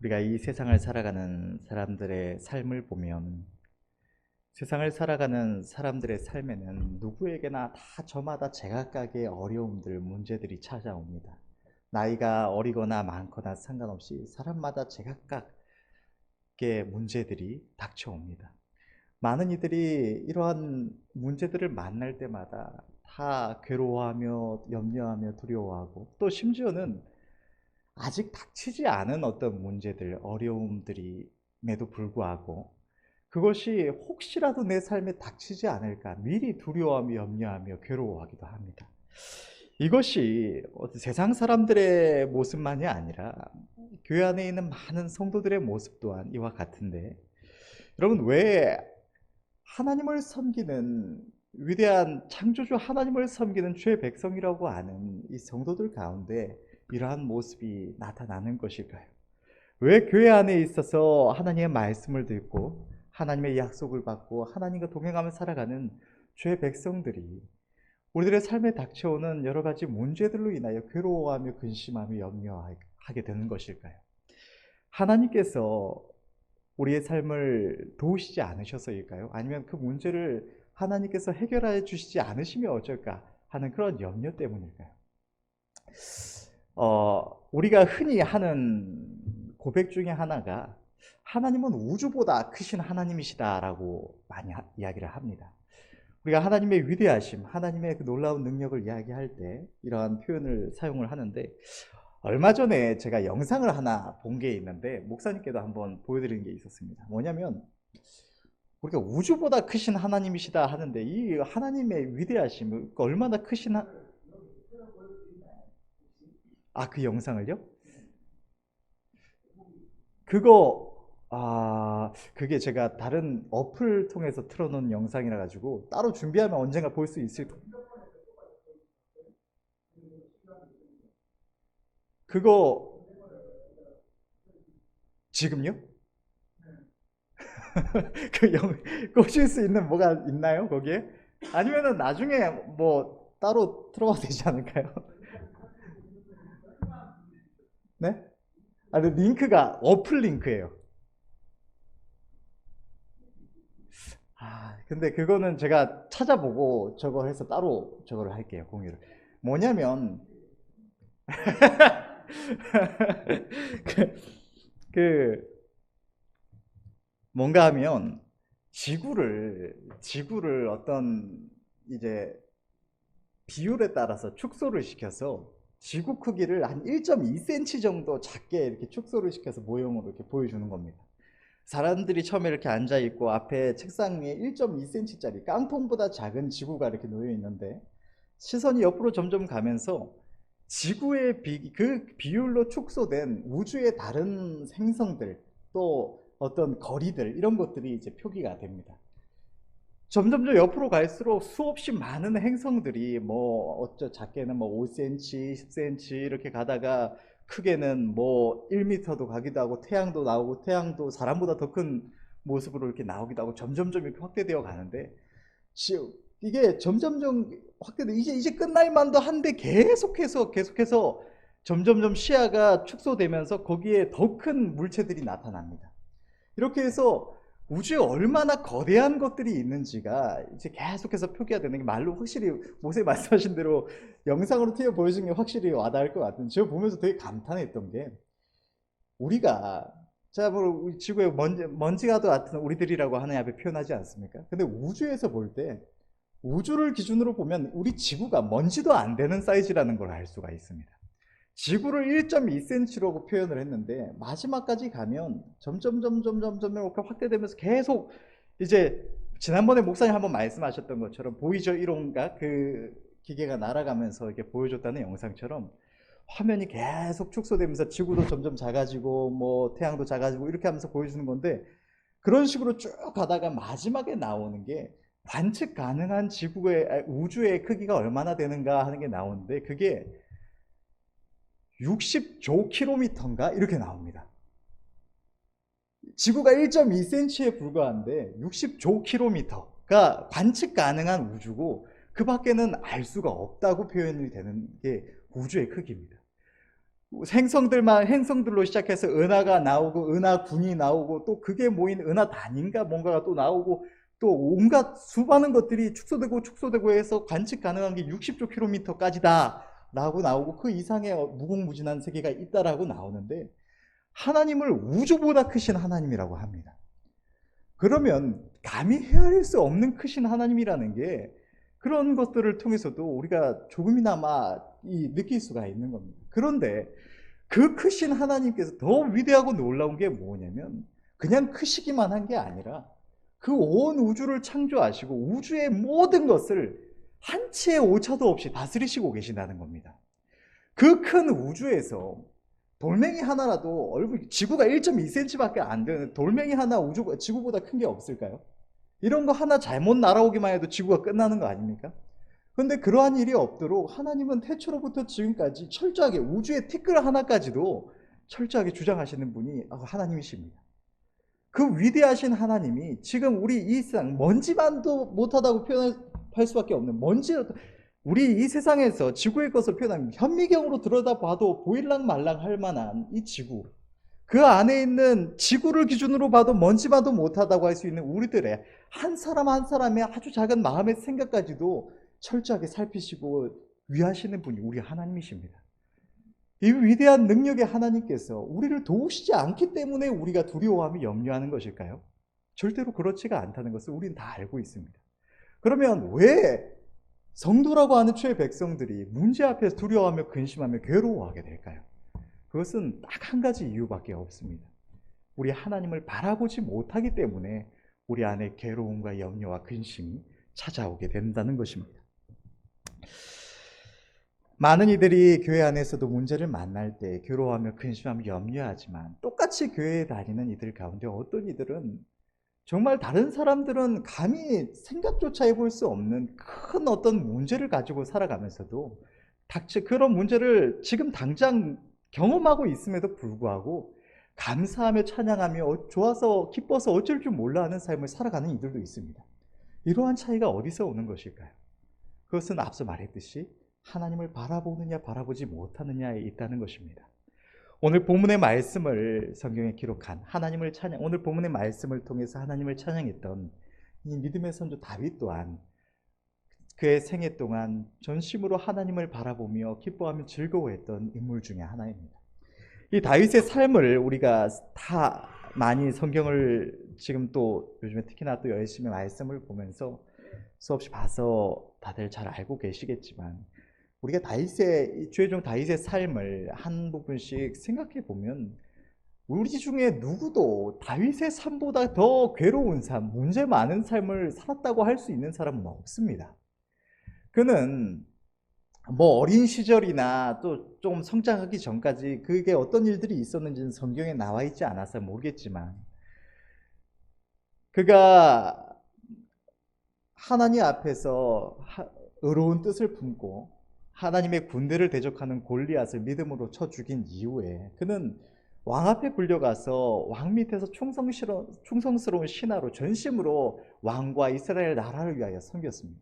우리가 이 세상을 살아가는 사람들의 삶을 보면 세상을 살아가는 사람들의 삶에는 누구에게나 다 저마다 제각각의 어려움들, 문제들이 찾아옵니다. 나이가 어리거나 많거나 상관없이 사람마다 제각각의 문제들이 닥쳐옵니다. 많은 이들이 이러한 문제들을 만날 때마다 다 괴로워하며 염려하며 두려워하고 또 심지어는 아직 닥치지 않은 어떤 문제들, 어려움들임에도 불구하고 그것이 혹시라도 내 삶에 닥치지 않을까 미리 두려워하며 염려하며 괴로워하기도 합니다. 이것이 세상 사람들의 모습만이 아니라 교회 안에 있는 많은 성도들의 모습 또한 이와 같은데, 여러분, 왜 하나님을 섬기는 위대한 창조주 하나님을 섬기는 주의 백성이라고 하는 이 성도들 가운데 이러한 모습이 나타나는 것일까요? 왜 교회 안에 있어서 하나님의 말씀을 듣고 하나님의 약속을 받고 하나님과 동행하며 살아가는 주의 백성들이 우리들의 삶에 닥쳐오는 여러 가지 문제들로 인하여 괴로워하며 근심하며 염려하게 되는 것일까요? 하나님께서 우리의 삶을 도우시지 않으셔서일까요? 아니면 그 문제를 하나님께서 해결해 주시지 않으시면 어쩔까 하는 그런 염려 때문일까요? 우리가 흔히 하는 고백 중에 하나가 하나님은 우주보다 크신 하나님이시다라고 많이 이야기를 합니다. 우리가 하나님의 위대하심, 하나님의 그 놀라운 능력을 이야기할 때 이러한 표현을 사용을 하는데, 얼마 전에 제가 영상을 하나 본 게 있는데 목사님께도 한번 보여드리는 게 있었습니다. 뭐냐면 우리가 우주보다 크신 하나님이시다 하는데 이 하나님의 위대하심, 얼마나 크신 그 영상을요? 그게 제가 다른 어플 통해서 틀어놓은 영상이라 가지고 따로 준비하면 언젠가 볼 수 있을 거예요. 그거 지금요? 꽂힐 수 있는 뭐가 있나요, 거기에? 아니면은 나중에 뭐 따로 틀어봐도 되지 않을까요? 네? 근데 링크가 어플 링크예요. 근데 그거는 제가 찾아보고 저거 해서 따로 저거를 할게요, 공유를. 뭐냐면, 그, 그 뭔가 하면 지구를 어떤 이제 비율에 따라서 축소를 시켜서 지구 크기를 한 1.2cm 정도 작게 이렇게 축소를 시켜서 모형으로 이렇게 보여주는 겁니다. 사람들이 처음에 이렇게 앉아 있고 앞에 책상 위에 1.2cm짜리 깡통보다 작은 지구가 이렇게 놓여 있는데 시선이 옆으로 점점 가면서 지구의 그 비율로 축소된 우주의 다른 행성들, 또 어떤 거리들, 이런 것들이 이제 표기가 됩니다. 점점 더 옆으로 갈수록 수없이 많은 행성들이 뭐 어쩌 작게는 뭐 5cm, 10cm 이렇게 가다가 크게는 뭐 1m도 가기도 하고 태양도 나오고 태양도 사람보다 더 큰 모습으로 이렇게 나오기도 하고 점점점 이렇게 확대되어 가는데, 이게 점점점 확대돼 이제 끝날 만도 한데 계속해서 점점점 시야가 축소되면서 거기에 더 큰 물체들이 나타납니다. 이렇게 해서 우주에 얼마나 거대한 것들이 있는지가 이제 계속해서 표기가 되는 게 말로 확실히 모세 말씀하신 대로 영상으로 튀어 보여주는 게 확실히 와닿을 것 같은, 제가 보면서 되게 감탄했던 게, 우리가 자 뭐 지구에 먼지가도 같은 우리들이라고 하나님 앞에 표현하지 않습니까? 근데 우주에서 볼 때 우주를 기준으로 보면 우리 지구가 먼지도 안 되는 사이즈라는 걸 알 수가 있습니다. 지구를 1.2cm라고 표현을 했는데 마지막까지 가면 점점 이렇게 확대되면서 계속 이제 지난번에 목사님 한번 말씀하셨던 것처럼 보이저 1호인가 그 기계가 날아가면서 이렇게 보여줬다는 영상처럼 화면이 계속 축소되면서 지구도 점점 작아지고 뭐 태양도 작아지고 이렇게 하면서 보여주는 건데, 그런 식으로 쭉 가다가 마지막에 나오는 게 관측 가능한 우주의 크기가 얼마나 되는가 하는 게 나오는데 그게 60조 킬로미터인가 이렇게 나옵니다. 지구가 1.2cm에 불과한데 60조 킬로미터가 관측 가능한 우주고 그 밖에는 알 수가 없다고 표현이 되는 게 우주의 크기입니다. 행성들로 시작해서 은하가 나오고 은하군이 나오고 또 그게 모인 은하단인가 뭔가가 또 나오고 또 온갖 수많은 것들이 축소되고 해서 관측 가능한 게 60조 킬로미터까지다 라고 나오고 그 이상의 무궁무진한 세계가 있다라고 나오는데 하나님을 우주보다 크신 하나님이라고 합니다. 그러면 감히 헤아릴 수 없는 크신 하나님이라는 게 그런 것들을 통해서도 우리가 조금이나마 느낄 수가 있는 겁니다. 그런데 그 크신 하나님께서 더 위대하고 놀라운 게 뭐냐면 그냥 크시기만 한 게 아니라 그 온 우주를 창조하시고 우주의 모든 것을 한 치의 오차도 없이 다스리시고 계신다는 겁니다. 그 큰 우주에서 돌멩이 하나라도 지구가 1.2cm밖에 안 되는 돌멩이 하나 지구보다 큰 게 없을까요? 이런 거 하나 잘못 날아오기만 해도 지구가 끝나는 거 아닙니까? 근데 그러한 일이 없도록 하나님은 태초로부터 지금까지 철저하게 우주의 티끌 하나까지도 철저하게 주장하시는 분이 하나님이십니다. 그 위대하신 하나님이 지금 우리 이 세상 먼지만도 못하다고 표현할 수밖에 없는 우리 이 세상에서 지구의 것을 표현하면 현미경으로 들여다봐도 보일랑말랑 할 만한 이 지구, 그 안에 있는 지구를 기준으로 봐도 먼지만도 못하다고 할 수 있는 우리들의 한 사람 한 사람의 아주 작은 마음의 생각까지도 철저하게 살피시고 위하시는 분이 우리 하나님이십니다. 이 위대한 능력의 하나님께서 우리를 도우시지 않기 때문에 우리가 두려워하며 염려하는 것일까요? 절대로 그렇지가 않다는 것을 우리는 다 알고 있습니다. 그러면 왜 성도라고 하는 주의 백성들이 문제 앞에서 두려워하며 근심하며 괴로워하게 될까요? 그것은 딱 한 가지 이유밖에 없습니다. 우리 하나님을 바라보지 못하기 때문에 우리 안에 괴로움과 염려와 근심이 찾아오게 된다는 것입니다. 많은 이들이 교회 안에서도 문제를 만날 때 괴로워하며 근심하며 염려하지만 똑같이 교회에 다니는 이들 가운데 어떤 이들은 정말 다른 사람들은 감히 생각조차 해볼 수 없는 큰 어떤 문제를 가지고 살아가면서도 그런 문제를 지금 당장 경험하고 있음에도 불구하고 감사하며 찬양하며 좋아서 기뻐서 어쩔 줄 몰라 하는 삶을 살아가는 이들도 있습니다. 이러한 차이가 어디서 오는 것일까요? 그것은 앞서 말했듯이 하나님을 바라보느냐 바라보지 못하느냐에 있다는 것입니다. 오늘 본문의 말씀을 성경에 기록한 오늘 본문의 말씀을 통해서 하나님을 찬양했던 이 믿음의 선조 다윗 또한 그의 생애 동안 전심으로 하나님을 바라보며 기뻐하며 즐거워했던 인물 중에 하나입니다. 이 다윗의 삶을 우리가 다 많이 성경을 지금 또 요즘에 특히나 또 열심히 말씀을 보면서 수없이 봐서 다들 잘 알고 계시겠지만 우리가 주의 종 다윗의 삶을 한 부분씩 생각해 보면 우리 중에 누구도 다윗의 삶보다 더 괴로운 삶, 문제 많은 삶을 살았다고 할 수 있는 사람은 없습니다. 그는 어린 시절이나 또 좀 성장하기 전까지 그게 어떤 일들이 있었는지는 성경에 나와 있지 않아서 모르겠지만 그가 하나님 앞에서 의로운 뜻을 품고 하나님의 군대를 대적하는 골리앗을 믿음으로 쳐 죽인 이후에 그는 왕 앞에 불려가서 왕 밑에서 충성스러운 신하로 전심으로 왕과 이스라엘 나라를 위하여 섬겼습니다.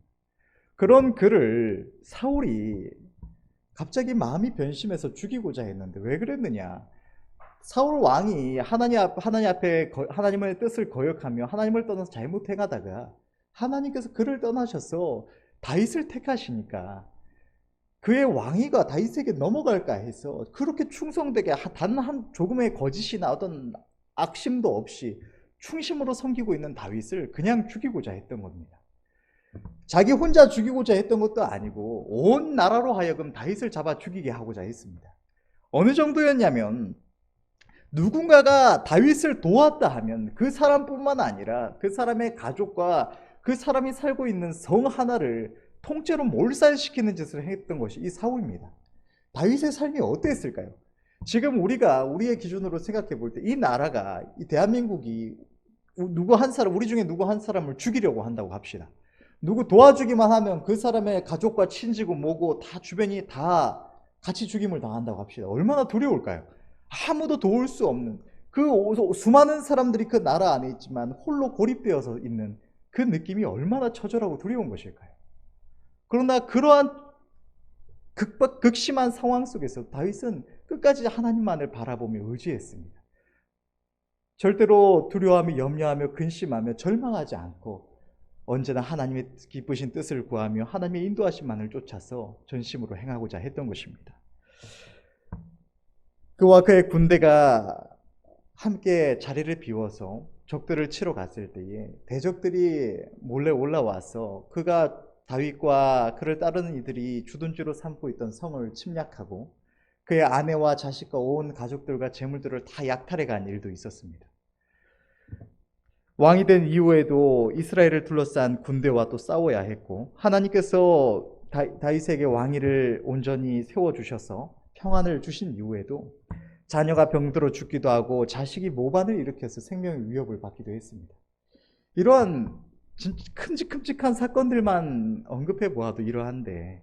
그런 그를 사울이 갑자기 마음이 변심해서 죽이고자 했는데 왜 그랬느냐? 사울 왕이 하나님 앞에 하나님의 뜻을 거역하며 하나님을 떠나서 잘못 행하다가 하나님께서 그를 떠나셔서 다윗을 택하시니까 그의 왕위가 다윗에게 넘어갈까 해서 그렇게 충성되게 단 한 조금의 거짓이나 어떤 악심도 없이 충심으로 섬기고 있는 다윗을 그냥 죽이고자 했던 겁니다. 자기 혼자 죽이고자 했던 것도 아니고 온 나라로 하여금 다윗을 잡아 죽이게 하고자 했습니다. 어느 정도였냐면 누군가가 다윗을 도왔다 하면 그 사람뿐만 아니라 그 사람의 가족과 그 사람이 살고 있는 성 하나를 통째로 몰살시키는 짓을 했던 것이 이 사울입니다. 다윗의 삶이 어땠을까요? 지금 우리의 기준으로 생각해 볼 때 이 나라가 이 대한민국이 우리 중에 누구 한 사람을 죽이려고 한다고 합시다. 누구 도와주기만 하면 그 사람의 가족과 친지고 뭐고 다 주변이 다 같이 죽임을 당한다고 합시다. 얼마나 두려울까요? 아무도 도울 수 없는 그 수많은 사람들이 그 나라 안에 있지만 홀로 고립되어서 있는 그 느낌이 얼마나 처절하고 두려운 것일까요? 그러나 그러한 극심한 상황 속에서 다윗은 끝까지 하나님만을 바라보며 의지했습니다. 절대로 두려워하며 염려하며 근심하며 절망하지 않고 언제나 하나님의 기쁘신 뜻을 구하며 하나님의 인도하심만을 쫓아서 전심으로 행하고자 했던 것입니다. 그와 그의 군대가 함께 자리를 비워서 적들을 치러 갔을 때에 대적들이 몰래 올라와서 그가 다윗과 그를 따르는 이들이 주둔지로 삼고 있던 성을 침략하고 그의 아내와 자식과 온 가족들과 재물들을 다 약탈해 간 일도 있었습니다. 왕이 된 이후에도 이스라엘을 둘러싼 군대와 또 싸워야 했고 하나님께서 다윗에게 왕위를 온전히 세워주셔서 평안을 주신 이후에도 자녀가 병들어 죽기도 하고 자식이 모반을 일으켜서 생명의 위협을 받기도 했습니다. 이러한 큼직큼직한 사건들만 언급해 보아도 이러한데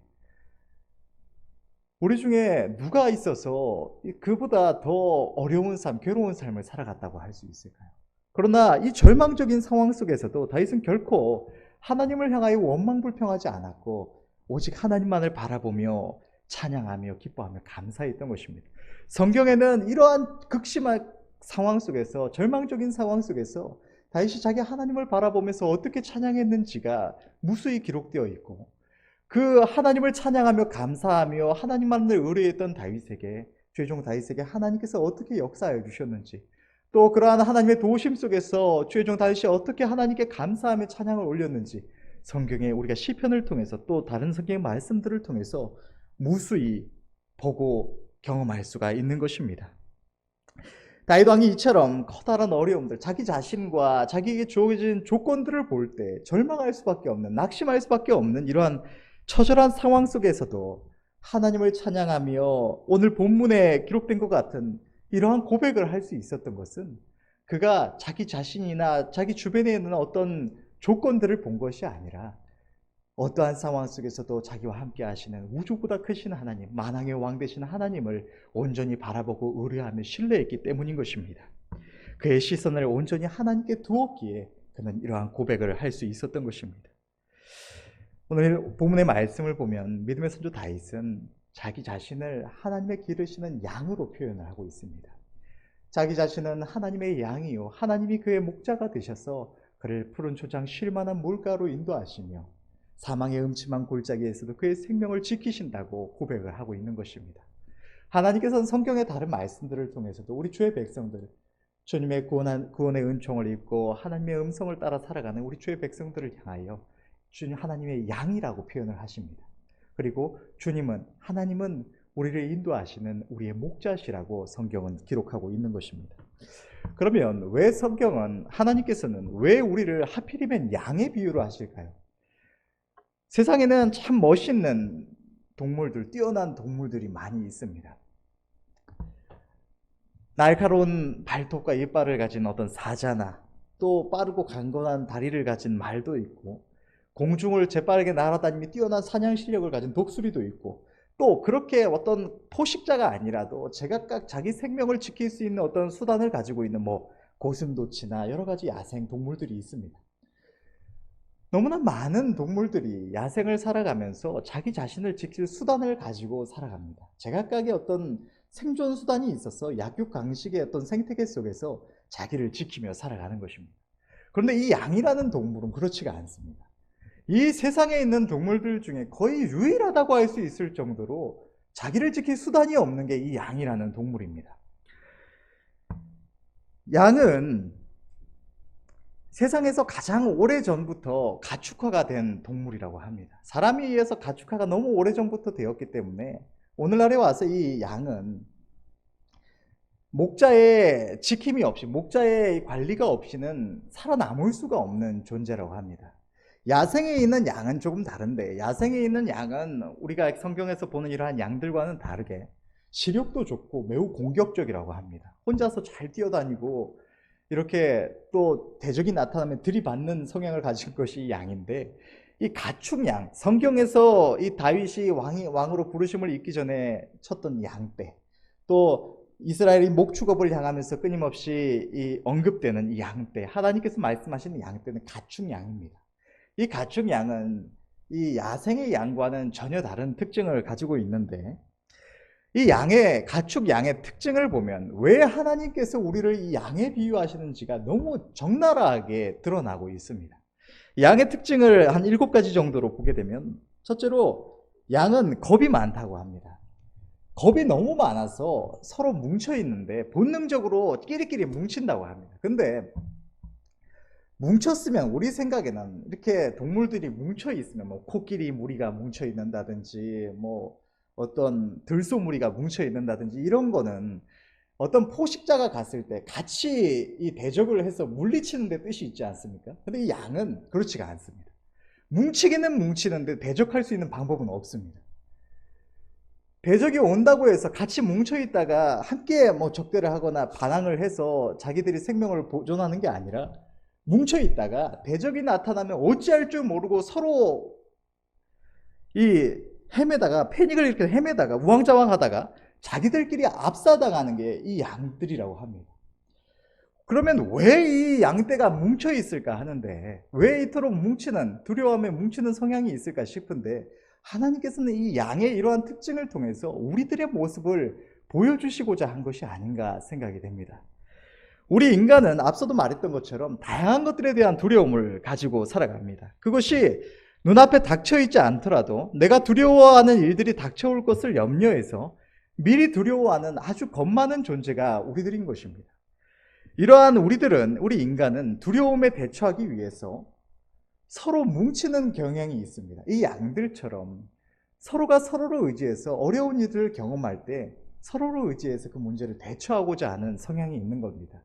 우리 중에 누가 있어서 그보다 더 어려운 삶, 괴로운 삶을 살아갔다고 할 수 있을까요? 그러나 이 절망적인 상황 속에서도 다윗은 결코 하나님을 향하여 원망불평하지 않았고 오직 하나님만을 바라보며 찬양하며 기뻐하며 감사했던 것입니다. 성경에는 이러한 극심한 상황 속에서 절망적인 상황 속에서 다윗이 자기 하나님을 바라보면서 어떻게 찬양했는지가 무수히 기록되어 있고 그 하나님을 찬양하며 감사하며 하나님만을 의뢰했던 다윗에게 최종 다윗에게 하나님께서 어떻게 역사하여 주셨는지 또 그러한 하나님의 도우심 속에서 최종 다윗이 어떻게 하나님께 감사하며 찬양을 올렸는지 성경에 우리가 시편을 통해서 또 다른 성경의 말씀들을 통해서 무수히 보고 경험할 수가 있는 것입니다. 다윗 왕이 이처럼 커다란 어려움들, 자기 자신과 자기에게 주어진 조건들을 볼 때 절망할 수밖에 없는, 낙심할 수밖에 없는 이러한 처절한 상황 속에서도 하나님을 찬양하며 오늘 본문에 기록된 것 같은 이러한 고백을 할 수 있었던 것은 그가 자기 자신이나 자기 주변에 있는 어떤 조건들을 본 것이 아니라 어떠한 상황 속에서도 자기와 함께 하시는 우주보다 크신 하나님, 만왕의 왕 되신 하나님을 온전히 바라보고 의뢰하며 신뢰했기 때문인 것입니다. 그의 시선을 온전히 하나님께 두었기에 그는 이러한 고백을 할 수 있었던 것입니다. 오늘 본문의 말씀을 보면 믿음의 선조 다윗은 자기 자신을 하나님의 기르시는 양으로 표현을 하고 있습니다. 자기 자신은 하나님의 양이요 하나님이 그의 목자가 되셔서 그를 푸른 초장 쉴 만한 물가로 인도하시며 사망의 음침한 골짜기에서도 그의 생명을 지키신다고 고백을 하고 있는 것입니다. 하나님께서는 성경의 다른 말씀들을 통해서도 우리 주의 백성들, 주님의 구원의 은총을 입고 하나님의 음성을 따라 살아가는 우리 주의 백성들을 향하여 주님 하나님의 양이라고 표현을 하십니다. 그리고 하나님은 우리를 인도하시는 우리의 목자시라고 성경은 기록하고 있는 것입니다. 그러면 왜 성경은 하나님께서는 왜 우리를 하필이면 양의 비유로 하실까요? 세상에는 참 멋있는 동물들, 뛰어난 동물들이 많이 있습니다. 날카로운 발톱과 이빨을 가진 어떤 사자나 또 빠르고 강건한 다리를 가진 말도 있고 공중을 재빠르게 날아다니며 뛰어난 사냥 실력을 가진 독수리도 있고 또 그렇게 어떤 포식자가 아니라도 제각각 자기 생명을 지킬 수 있는 어떤 수단을 가지고 있는 고슴도치나 여러 가지 야생 동물들이 있습니다. 너무나 많은 동물들이 야생을 살아가면서 자기 자신을 지킬 수단을 가지고 살아갑니다. 제각각의 어떤 생존 수단이 있어서 약육강식의 어떤 생태계 속에서 자기를 지키며 살아가는 것입니다. 그런데 이 양이라는 동물은 그렇지가 않습니다. 이 세상에 있는 동물들 중에 거의 유일하다고 할 수 있을 정도로 자기를 지킬 수단이 없는 게 이 양이라는 동물입니다. 양은 세상에서 가장 오래전부터 가축화가 된 동물이라고 합니다. 사람에 의해서 가축화가 너무 오래전부터 되었기 때문에 오늘날에 와서 이 양은 목자의 지킴이 없이, 목자의 관리가 없이는 살아남을 수가 없는 존재라고 합니다. 야생에 있는 양은 조금 다른데, 야생에 있는 양은 우리가 성경에서 보는 이러한 양들과는 다르게 시력도 좋고 매우 공격적이라고 합니다. 혼자서 잘 뛰어다니고 이렇게 또 대적이 나타나면 들이받는 성향을 가진 것이 양인데, 이 가축양, 성경에서 이 다윗이 왕으로 부르심을 입기 전에 쳤던 양떼, 또 이스라엘이 목축업을 향하면서 끊임없이 언급되는 이 양떼, 하나님께서 말씀하시는 양떼는 가축양입니다. 이 가축양은 이 야생의 양과는 전혀 다른 특징을 가지고 있는데, 이 가축 양의 특징을 보면 왜 하나님께서 우리를 이 양에 비유하시는지가 너무 적나라하게 드러나고 있습니다. 양의 특징을 한 7가지 정도로 보게 되면, 첫째로 양은 겁이 많다고 합니다. 겁이 너무 많아서 서로 뭉쳐 있는데 본능적으로 끼리끼리 뭉친다고 합니다. 근데 뭉쳤으면, 우리 생각에는 이렇게 동물들이 뭉쳐 있으면, 뭐 코끼리 무리가 뭉쳐 있는다든지, 뭐 어떤 들소무리가 뭉쳐 있는다든지, 이런 거는 어떤 포식자가 갔을 때 같이 이 대적을 해서 물리치는 데 뜻이 있지 않습니까? 근데 이 양은 그렇지가 않습니다. 뭉치기는 뭉치는데 대적할 수 있는 방법은 없습니다. 대적이 온다고 해서 같이 뭉쳐 있다가 함께 뭐 적대를 하거나 반항을 해서 자기들이 생명을 보존하는 게 아니라, 뭉쳐 있다가 대적이 나타나면 어찌할 줄 모르고 서로 이 헤매다가, 패닉을 일으켜 헤매다가 우왕좌왕하다가 자기들끼리 압사당하는 게 이 양들이라고 합니다. 그러면 왜 이 양떼가 뭉쳐 있을까 하는데, 왜 이토록 두려움에 뭉치는 성향이 있을까 싶은데, 하나님께서는 이 양의 이러한 특징을 통해서 우리들의 모습을 보여주시고자 한 것이 아닌가 생각이 됩니다. 우리 인간은 앞서도 말했던 것처럼 다양한 것들에 대한 두려움을 가지고 살아갑니다. 그것이 눈앞에 닥쳐있지 않더라도 내가 두려워하는 일들이 닥쳐올 것을 염려해서 미리 두려워하는 아주 겁 많은 존재가 우리들인 것입니다. 이러한 우리 인간은 두려움에 대처하기 위해서 서로 뭉치는 경향이 있습니다. 이 양들처럼 서로가 서로를 의지해서 어려운 일들을 경험할 때 서로를 의지해서 그 문제를 대처하고자 하는 성향이 있는 겁니다.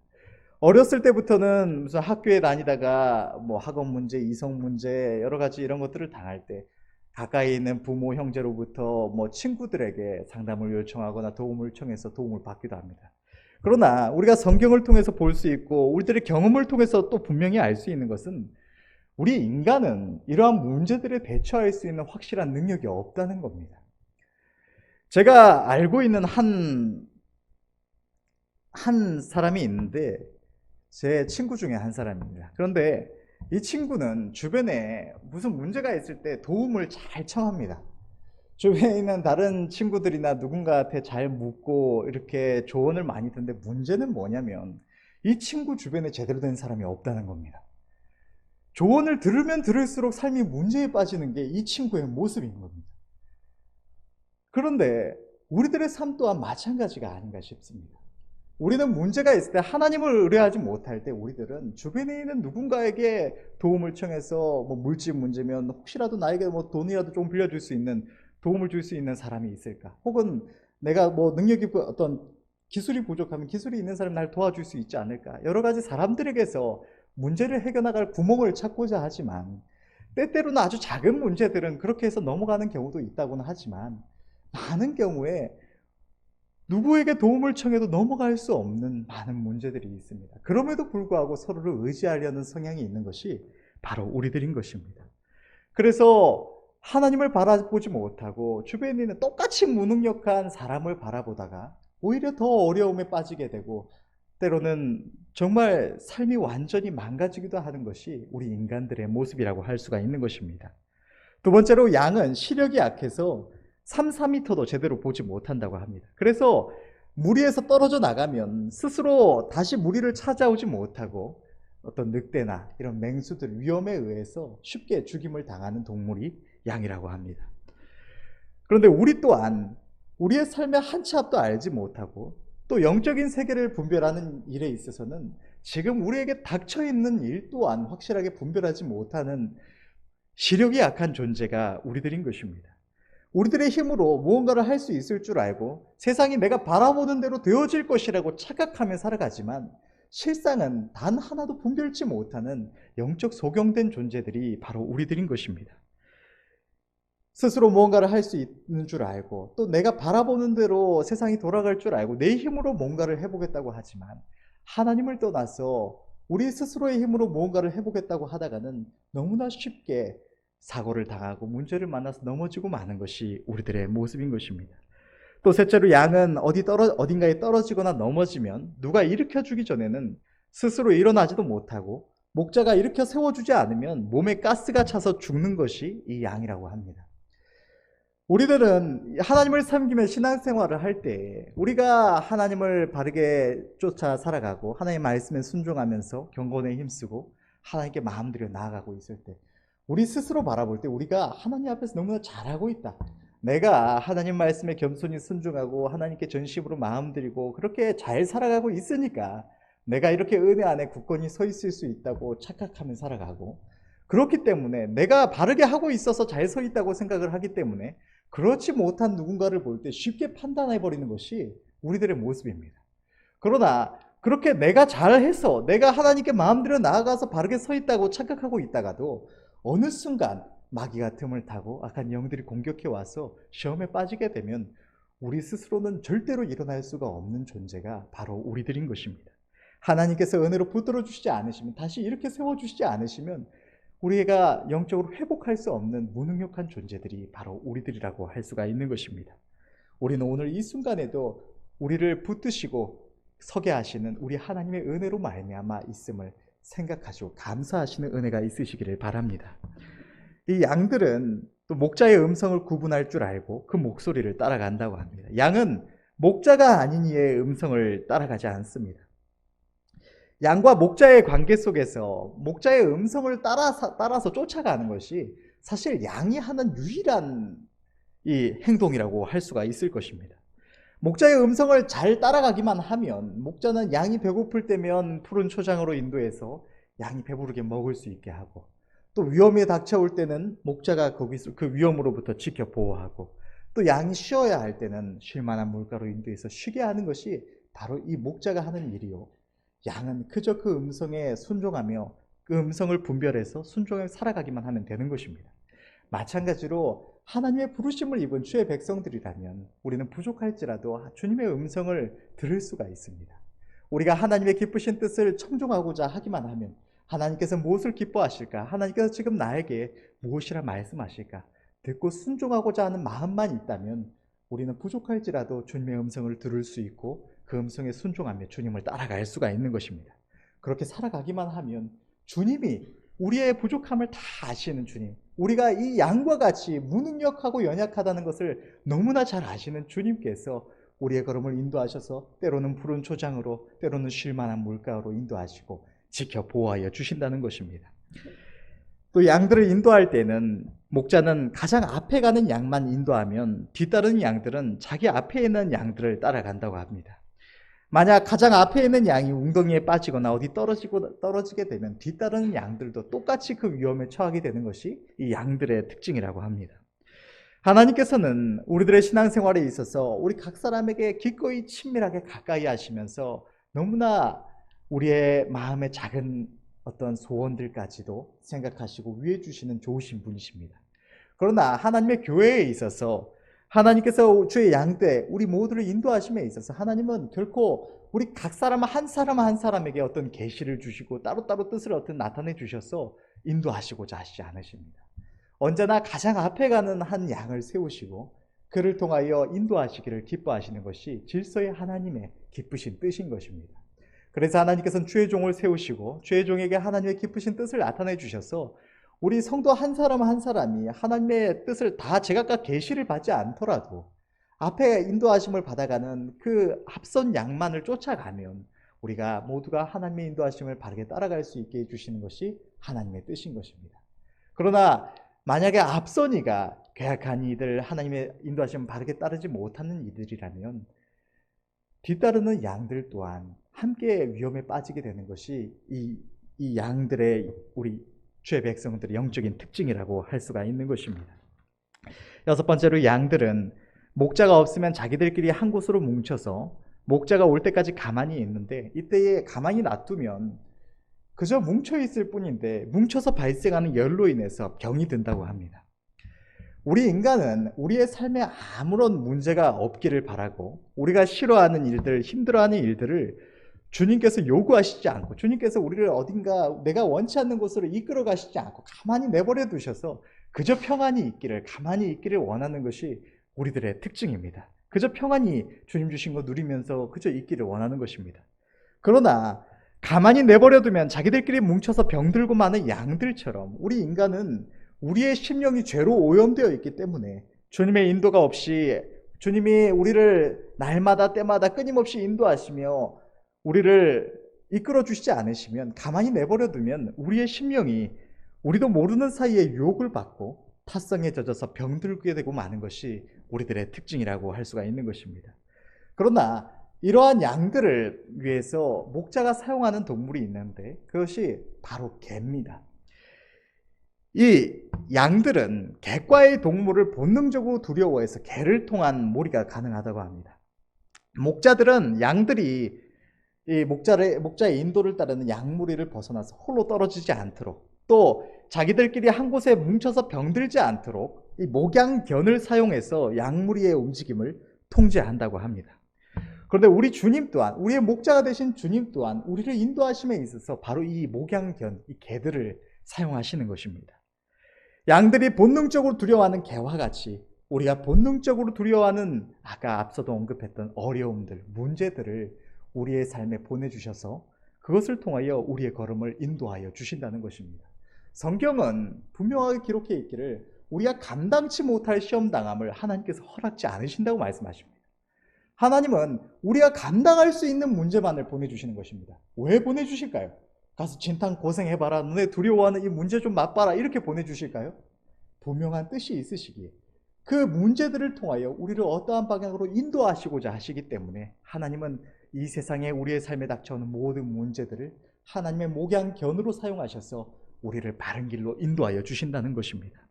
어렸을 때부터는 무슨 학교에 다니다가 뭐 학업 문제, 이성 문제, 여러 가지 이런 것들을 당할 때 가까이 있는 부모, 형제로부터 뭐 친구들에게 상담을 요청하거나 도움을 청해서 도움을 받기도 합니다. 그러나 우리가 성경을 통해서 볼 수 있고 우리들의 경험을 통해서 또 분명히 알 수 있는 것은, 우리 인간은 이러한 문제들에 대처할 수 있는 확실한 능력이 없다는 겁니다. 제가 알고 있는 한 사람이 있는데, 제 친구 중에 한 사람입니다. 그런데 이 친구는 주변에 무슨 문제가 있을 때 도움을 잘 청합니다. 주변에 있는 다른 친구들이나 누군가한테 잘 묻고 이렇게 조언을 많이 듣는데, 문제는 뭐냐면 이 친구 주변에 제대로 된 사람이 없다는 겁니다. 조언을 들으면 들을수록 삶이 문제에 빠지는 게 이 친구의 모습인 겁니다. 그런데 우리들의 삶 또한 마찬가지가 아닌가 싶습니다. 우리는 문제가 있을 때, 하나님을 의뢰하지 못할 때 우리들은 주변에 있는 누군가에게 도움을 청해서, 뭐 물질 문제면 혹시라도 나에게 뭐 돈이라도 좀 빌려줄 수 있는, 도움을 줄 수 있는 사람이 있을까? 혹은 내가 뭐 능력이, 어떤 기술이 부족하면 기술이 있는 사람이 날 도와줄 수 있지 않을까? 여러 가지 사람들에게서 문제를 해결나갈 구멍을 찾고자 하지만, 때때로는 아주 작은 문제들은 그렇게 해서 넘어가는 경우도 있다고는 하지만, 많은 경우에 누구에게 도움을 청해도 넘어갈 수 없는 많은 문제들이 있습니다. 그럼에도 불구하고 서로를 의지하려는 성향이 있는 것이 바로 우리들인 것입니다. 그래서 하나님을 바라보지 못하고 주변에 있는 똑같이 무능력한 사람을 바라보다가 오히려 더 어려움에 빠지게 되고, 때로는 정말 삶이 완전히 망가지기도 하는 것이 우리 인간들의 모습이라고 할 수가 있는 것입니다. 두 번째로, 양은 시력이 약해서 3, 4m도 제대로 보지 못한다고 합니다. 그래서 무리에서 떨어져 나가면 스스로 다시 무리를 찾아오지 못하고 어떤 늑대나 이런 맹수들, 위험에 의해서 쉽게 죽임을 당하는 동물이 양이라고 합니다. 그런데 우리 또한 우리의 삶의 한 치 앞도 알지 못하고, 또 영적인 세계를 분별하는 일에 있어서는 지금 우리에게 닥쳐있는 일 또한 확실하게 분별하지 못하는 시력이 약한 존재가 우리들인 것입니다. 우리들의 힘으로 무언가를 할 수 있을 줄 알고 세상이 내가 바라보는 대로 되어질 것이라고 착각하며 살아가지만, 실상은 단 하나도 분별치 못하는 영적 소경된 존재들이 바로 우리들인 것입니다. 스스로 무언가를 할 수 있는 줄 알고, 또 내가 바라보는 대로 세상이 돌아갈 줄 알고 내 힘으로 뭔가를 해보겠다고 하지만, 하나님을 떠나서 우리 스스로의 힘으로 무언가를 해보겠다고 하다가는 너무나 쉽게 사고를 당하고 문제를 만나서 넘어지고 마는 것이 우리들의 모습인 것입니다. 또 셋째로, 양은 어딘가에 떨어지거나 넘어지면 누가 일으켜 주기 전에는 스스로 일어나지도 못하고 목자가 일으켜 세워주지 않으면 몸에 가스가 차서 죽는 것이 이 양이라고 합니다. 우리들은 하나님을 섬기며 신앙생활을 할 때 우리가 하나님을 바르게 쫓아 살아가고 하나님의 말씀에 순종하면서 경건에 힘쓰고 하나님께 마음 들여 나아가고 있을 때 우리 스스로 바라볼 때 우리가 하나님 앞에서 너무나 잘하고 있다. 내가 하나님 말씀에 겸손히 순종하고 하나님께 전심으로 마음 들이고 그렇게 잘 살아가고 있으니까 내가 이렇게 은혜 안에 굳건히 서 있을 수 있다고 착각하며 살아가고, 그렇기 때문에 내가 바르게 하고 있어서 잘 서 있다고 생각을 하기 때문에 그렇지 못한 누군가를 볼 때 쉽게 판단해버리는 것이 우리들의 모습입니다. 그러나 그렇게 내가 잘해서 내가 하나님께 마음대로 나아가서 바르게 서 있다고 착각하고 있다가도 어느 순간 마귀가 틈을 타고 악한 영들이 공격해 와서 시험에 빠지게 되면 우리 스스로는 절대로 일어날 수가 없는 존재가 바로 우리들인 것입니다. 하나님께서 은혜로 붙들어 주시지 않으시면, 다시 이렇게 세워주시지 않으시면 우리가 영적으로 회복할 수 없는 무능력한 존재들이 바로 우리들이라고 할 수가 있는 것입니다. 우리는 오늘 이 순간에도 우리를 붙드시고 서게 하시는 우리 하나님의 은혜로 말미암아 있음을 생각하시고 감사하시는 은혜가 있으시기를 바랍니다. 이 양들은 또 목자의 음성을 구분할 줄 알고 그 목소리를 따라간다고 합니다. 양은 목자가 아닌 이의 음성을 따라가지 않습니다. 양과 목자의 관계 속에서 목자의 음성을 따라서 쫓아가는 것이 사실 양이 하는 유일한 이 행동이라고 할 수가 있을 것입니다. 목자의 음성을 잘 따라가기만 하면 목자는 양이 배고플 때면 푸른 초장으로 인도해서 양이 배부르게 먹을 수 있게 하고, 또 위험이 닥쳐올 때는 목자가 거기서 그 위험으로부터 지켜 보호하고, 또 양이 쉬어야 할 때는 쉴 만한 물가로 인도해서 쉬게 하는 것이 바로 이 목자가 하는 일이요, 양은 그저 그 음성에 순종하며 그 음성을 분별해서 순종해 살아가기만 하면 되는 것입니다. 마찬가지로 하나님의 부르심을 입은 주의 백성들이라면 우리는 부족할지라도 주님의 음성을 들을 수가 있습니다. 우리가 하나님의 기쁘신 뜻을 청종하고자 하기만 하면 하나님께서 무엇을 기뻐하실까? 하나님께서 지금 나에게 무엇이라 말씀하실까? 듣고 순종하고자 하는 마음만 있다면 우리는 부족할지라도 주님의 음성을 들을 수 있고 그 음성에 순종하며 주님을 따라갈 수가 있는 것입니다. 그렇게 살아가기만 하면 주님이 우리의 부족함을 다 아시는 주님, 우리가 이 양과 같이 무능력하고 연약하다는 것을 너무나 잘 아시는 주님께서 우리의 걸음을 인도하셔서 때로는 푸른 초장으로, 때로는 쉴 만한 물가로 인도하시고 지켜 보호하여 주신다는 것입니다. 또 양들을 인도할 때는 목자는 가장 앞에 가는 양만 인도하면 뒤따르는 양들은 자기 앞에 있는 양들을 따라간다고 합니다. 만약 가장 앞에 있는 양이 웅덩이에 빠지거나 어디 떨어지게 되면 뒤따르는 양들도 똑같이 그 위험에 처하게 되는 것이 이 양들의 특징이라고 합니다. 하나님께서는 우리들의 신앙생활에 있어서 우리 각 사람에게 기꺼이 친밀하게 가까이 하시면서 너무나 우리의 마음의 작은 어떤 소원들까지도 생각하시고 위해 주시는 좋으신 분이십니다. 그러나 하나님의 교회에 있어서 하나님께서 주의 양떼 우리 모두를 인도하심에 있어서 하나님은 결코 우리 각 사람 한 사람에게 어떤 계시를 주시고 따로따로 뜻을 어떤 나타내 주셔서 인도하시고자 하시지 않으십니다. 언제나 가장 앞에 가는 한 양을 세우시고 그를 통하여 인도하시기를 기뻐하시는 것이 질서의 하나님의 기쁘신 뜻인 것입니다. 그래서 하나님께서는 주의 종을 세우시고 주의 종에게 하나님의 기쁘신 뜻을 나타내 주셔서 우리 성도 한 사람 한 사람이 하나님의 뜻을 다 제각각 계시를 받지 않더라도 앞에 인도하심을 받아가는 그 앞선 양만을 쫓아가면 우리가 모두가 하나님의 인도하심을 바르게 따라갈 수 있게 해주시는 것이 하나님의 뜻인 것입니다. 그러나 만약에 앞선 이가 괴악한 이들, 하나님의 인도하심을 바르게 따르지 못하는 이들이라면 뒤따르는 양들 또한 함께 위험에 빠지게 되는 것이 이 양들의 우리 주의 백성들의 영적인 특징이라고 할 수가 있는 것입니다. 여섯 번째로 양들은 목자가 없으면 자기들끼리 한 곳으로 뭉쳐서 목자가 올 때까지 가만히 있는데 이때에 가만히 놔두면 그저 뭉쳐 있을 뿐인데 뭉쳐서 발생하는 열로 인해서 병이 든다고 합니다. 우리 인간은 우리의 삶에 아무런 문제가 없기를 바라고 우리가 싫어하는 일들, 힘들어하는 일들을 주님께서 요구하시지 않고 주님께서 우리를 어딘가 내가 원치 않는 곳으로 이끌어 가시지 않고 가만히 내버려 두셔서 그저 평안히 있기를, 가만히 있기를 원하는 것이 우리들의 특징입니다. 그저 평안히 주님 주신 거 누리면서 그저 있기를 원하는 것입니다. 그러나 가만히 내버려두면 자기들끼리 뭉쳐서 병들고 마는 양들처럼 우리 인간은 우리의 심령이 죄로 오염되어 있기 때문에 주님의 인도가 없이, 주님이 우리를 날마다 때마다 끊임없이 인도하시며 우리를 이끌어 주시지 않으시면, 가만히 내버려 두면 우리의 심령이 우리도 모르는 사이에 유혹을 받고 타성에 젖어서 병들게 되고 마는 것이 우리들의 특징이라고 할 수가 있는 것입니다. 그러나 이러한 양들을 위해서 목자가 사용하는 동물이 있는데 그것이 바로 개입니다. 이 양들은 개과의 동물을 본능적으로 두려워해서 개를 통한 몰이가 가능하다고 합니다. 목자들은 양들이 이 목자의 인도를 따르는 양무리를 벗어나서 홀로 떨어지지 않도록, 또 자기들끼리 한 곳에 뭉쳐서 병들지 않도록 이 목양견을 사용해서 양무리의 움직임을 통제한다고 합니다. 그런데 우리 주님 또한, 우리의 목자가 되신 주님 또한 우리를 인도하심에 있어서 바로 이 목양견, 이 개들을 사용하시는 것입니다. 양들이 본능적으로 두려워하는 개와 같이 우리가 본능적으로 두려워하는 아까 앞서도 언급했던 어려움들, 문제들을 우리의 삶에 보내주셔서 그것을 통하여 우리의 걸음을 인도하여 주신다는 것입니다. 성경은 분명하게 기록해 있기를 우리가 감당치 못할 시험당함을 하나님께서 허락지 않으신다고 말씀하십니다. 하나님은 우리가 감당할 수 있는 문제만을 보내주시는 것입니다. 왜 보내주실까요? 가서 진탕 고생해봐라, 너네 두려워하는 이 문제 좀 맛봐라, 이렇게 보내주실까요? 분명한 뜻이 있으시기에 그 문제들을 통하여 우리를 어떠한 방향으로 인도하시고자 하시기 때문에 하나님은 이 세상에 우리의 삶에 닥쳐오는 모든 문제들을 하나님의 목양견으로 사용하셔서 우리를 바른 길로 인도하여 주신다는 것입니다.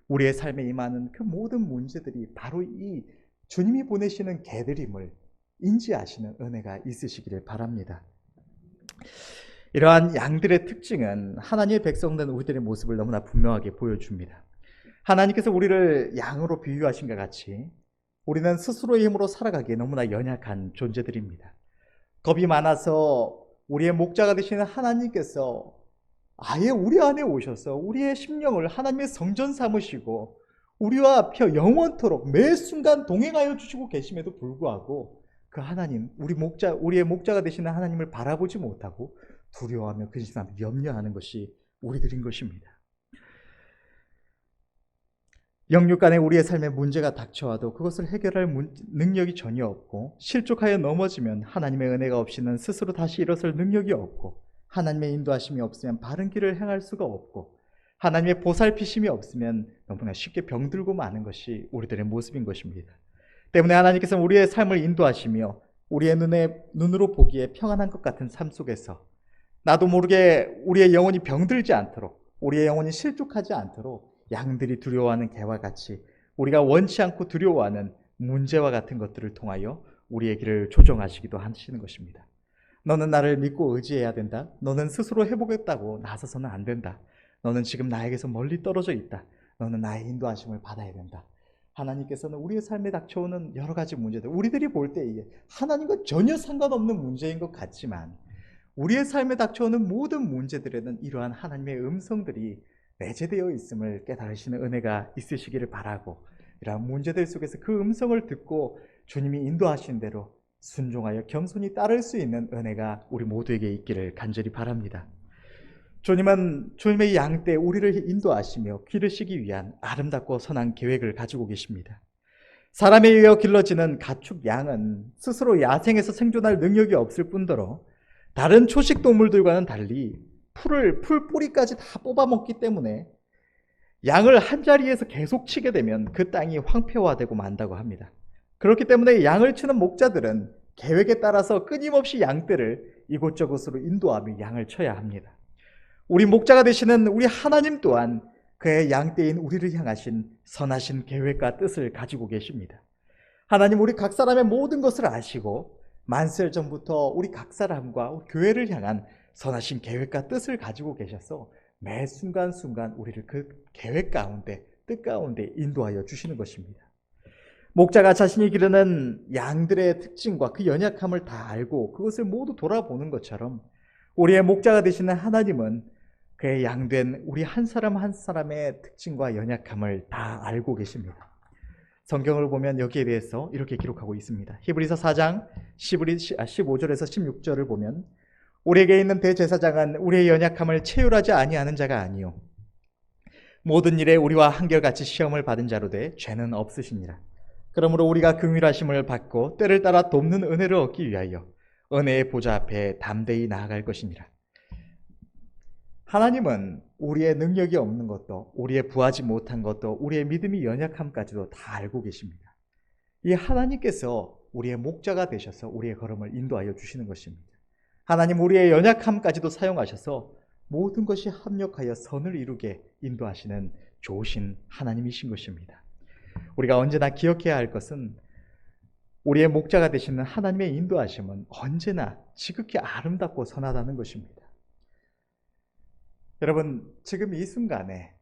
우리의 삶에 임하는 그 모든 문제들이 바로 이 주님이 보내시는 개들임을 인지하시는 은혜가 있으시기를 바랍니다. 이러한 양들의 특징은 하나님의 백성된 우리들의 모습을 너무나 분명하게 보여줍니다. 하나님께서 우리를 양으로 비유하신 것 같이 우리는 스스로의 힘으로 살아가기에 너무나 연약한 존재들입니다. 겁이 많아서 우리의 목자가 되시는 하나님께서 아예 우리 안에 오셔서 우리의 심령을 하나님의 성전 삼으시고 우리와 영원토록 매 순간 동행하여 주시고 계심에도 불구하고 그 하나님, 우리의 목자가 되시는 하나님을 바라보지 못하고 두려워하며 근심하며 염려하는 것이 우리들인 것입니다. 영육간에 우리의 삶에 문제가 닥쳐와도 그것을 해결할 능력이 전혀 없고, 실족하여 넘어지면 하나님의 은혜가 없이는 스스로 다시 일어설 능력이 없고, 하나님의 인도하심이 없으면 바른 길을 행할 수가 없고, 하나님의 보살피심이 없으면 너무나 쉽게 병들고 마는 것이 우리들의 모습인 것입니다. 때문에 하나님께서는 우리의 삶을 인도하시며 우리의 눈으로 보기에 평안한 것 같은 삶 속에서 나도 모르게 우리의 영혼이 병들지 않도록, 우리의 영혼이 실족하지 않도록 양들이 두려워하는 개와 같이 우리가 원치 않고 두려워하는 문제와 같은 것들을 통하여 우리의 길을 조정하시기도 하시는 것입니다. 너는 나를 믿고 의지해야 된다. 너는 스스로 해보겠다고 나서서는 안 된다. 너는 지금 나에게서 멀리 떨어져 있다. 너는 나의 인도하심을 받아야 된다. 하나님께서는 우리의 삶에 닥쳐오는 여러 가지 문제들, 우리들이 볼 때 이게 하나님과 전혀 상관없는 문제인 것 같지만 우리의 삶에 닥쳐오는 모든 문제들에는 이러한 하나님의 음성들이 내재되어 있음을 깨달으시는 은혜가 있으시기를 바라고, 이러한 문제들 속에서 그 음성을 듣고 주님이 인도하신 대로 순종하여 겸손히 따를 수 있는 은혜가 우리 모두에게 있기를 간절히 바랍니다. 주님은 주님의 양떼 우리를 인도하시며 기르시기 위한 아름답고 선한 계획을 가지고 계십니다. 사람에 의해 길러지는 가축 양은 스스로 야생에서 생존할 능력이 없을 뿐더러 다른 초식 동물들과는 달리 풀 뿌리까지 다 뽑아먹기 때문에 양을 한 자리에서 계속 치게 되면 그 땅이 황폐화되고 만다고 합니다. 그렇기 때문에 양을 치는 목자들은 계획에 따라서 끊임없이 양떼를 이곳저곳으로 인도하며 양을 쳐야 합니다. 우리 목자가 되시는 우리 하나님 또한 그의 양떼인 우리를 향하신 선하신 계획과 뜻을 가지고 계십니다. 하나님 우리 각 사람의 모든 것을 아시고 만세일 전부터 우리 각 사람과 교회를 향한 선하신 계획과 뜻을 가지고 계셔서 매 순간순간 우리를 그 계획 가운데, 뜻 가운데 인도하여 주시는 것입니다. 목자가 자신이 기르는 양들의 특징과 그 연약함을 다 알고 그것을 모두 돌아보는 것처럼 우리의 목자가 되시는 하나님은 그의 양된 우리 한 사람 한 사람의 특징과 연약함을 다 알고 계십니다. 성경을 보면 여기에 대해서 이렇게 기록하고 있습니다. 히브리서 4장 15절에서 16절을 보면 우리에게 있는 대제사장은 우리의 연약함을 체휼하지 아니하는 자가 아니요 모든 일에 우리와 한결같이 시험을 받은 자로 돼 죄는 없으시니라. 그러므로 우리가 긍휼하심을 받고 때를 따라 돕는 은혜를 얻기 위하여 은혜의 보좌 앞에 담대히 나아갈 것이니라. 하나님은 우리의 능력이 없는 것도, 우리의 부하지 못한 것도, 우리의 믿음이 연약함까지도 다 알고 계십니다. 이 하나님께서 우리의 목자가 되셔서 우리의 걸음을 인도하여 주시는 것입니다. 하나님 우리의 연약함까지도 사용하셔서 모든 것이 합력하여 선을 이루게 인도하시는 좋으신 하나님이신 것입니다. 우리가 언제나 기억해야 할 것은 우리의 목자가 되시는 하나님의 인도하심은 언제나 지극히 아름답고 선하다는 것입니다. 여러분, 지금 이 순간에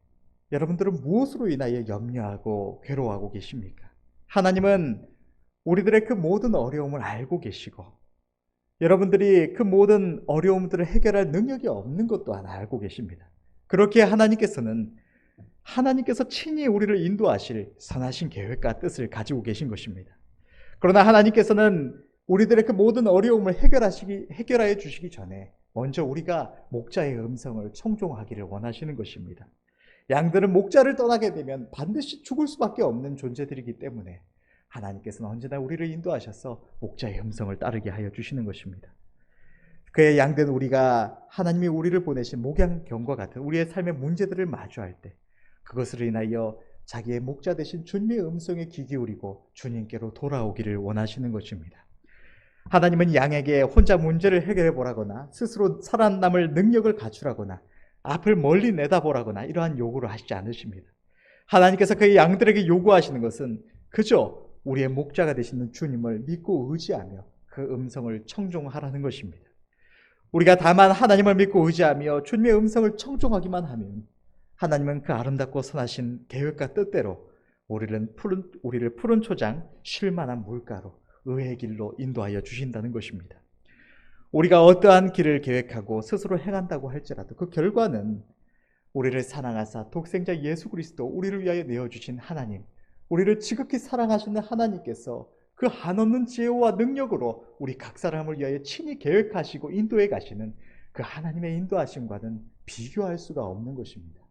여러분들은 무엇으로 인하여 염려하고 괴로워하고 계십니까? 하나님은 우리들의 그 모든 어려움을 알고 계시고 여러분들이 그 모든 어려움들을 해결할 능력이 없는 것 또한 알고 계십니다. 그렇게 하나님께서 친히 우리를 인도하실 선하신 계획과 뜻을 가지고 계신 것입니다. 그러나 하나님께서는 우리들의 그 모든 어려움을 해결하여 주시기 전에 먼저 우리가 목자의 음성을 청종하기를 원하시는 것입니다. 양들은 목자를 떠나게 되면 반드시 죽을 수밖에 없는 존재들이기 때문에 하나님께서는 언제나 우리를 인도하셔서 목자의 음성을 따르게 하여 주시는 것입니다. 그의 양된 우리가 하나님이 우리를 보내신 목양경과 같은 우리의 삶의 문제들을 마주할 때 그것을 인하여 자기의 목자 되신 주님의 음성에 귀 기울이고 주님께로 돌아오기를 원하시는 것입니다. 하나님은 양에게 혼자 문제를 해결해 보라거나 스스로 살아남을 능력을 갖추라거나 앞을 멀리 내다보라거나 이러한 요구를 하시지 않으십니다. 하나님께서 그의 양들에게 요구하시는 것은 그저 우리의 목자가 되시는 주님을 믿고 의지하며 그 음성을 청종하라는 것입니다. 우리가 다만 하나님을 믿고 의지하며 주님의 음성을 청종하기만 하면 하나님은 그 아름답고 선하신 계획과 뜻대로 우리를 푸른 초장 쉴 만한 물가로 의의 길로 인도하여 주신다는 것입니다. 우리가 어떠한 길을 계획하고 스스로 행한다고 할지라도 그 결과는 우리를 사랑하사 독생자 예수 그리스도 우리를 위하여 내어주신 하나님, 우리를 지극히 사랑하시는 하나님께서 그 한없는 지혜와 능력으로 우리 각 사람을 위하여 친히 계획하시고 인도해 가시는 그 하나님의 인도하심과는 비교할 수가 없는 것입니다.